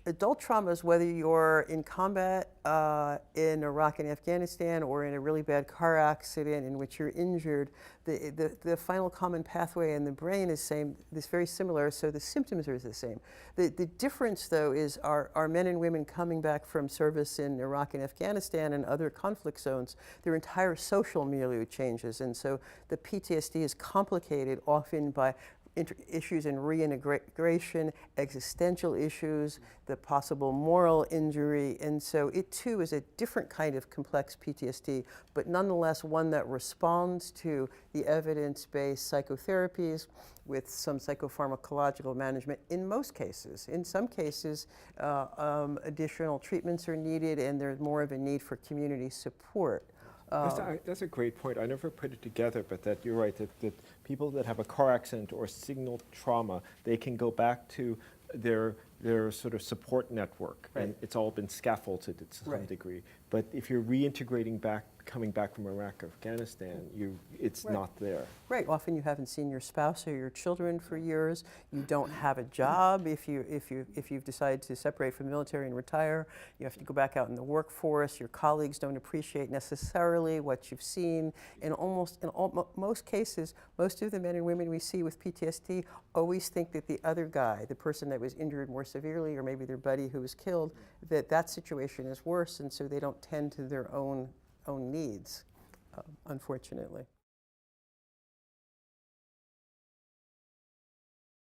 adult traumas, whether you're in combat in Iraq and Afghanistan or in a really bad car accident in which you're injured, the final common pathway in the brain is very similar, so the symptoms are the same. The difference, though, is our men and women coming back from service in Iraq and Afghanistan and other conflict zones, their entire social milieu changes, and so the PTSD is complicated often by issues in reintegration, existential issues, the possible moral injury, and so it too is a different kind of complex PTSD, but nonetheless one that responds to the evidence-based psychotherapies with some psychopharmacological management in most cases. In some cases, additional treatments are needed and there's more of a need for community support. That's a great point. I never put it together, but that you're right, that people that have a car accident or signal trauma, they can go back to their sort of support network, right. And it's all been scaffolded to some degree. But if you're reintegrating back, coming back from Iraq or Afghanistan, it's not there. Right. Often you haven't seen your spouse or your children for years. You don't have a job. If you've decided to separate from the military and retire, you have to go back out in the workforce. Your colleagues don't appreciate necessarily what you've seen. And most cases, most of the men and women we see with PTSD always think that the other guy, the person that was injured more severely, or maybe their buddy who was killed, that situation is worse, and so they don't tend to their own needs, unfortunately.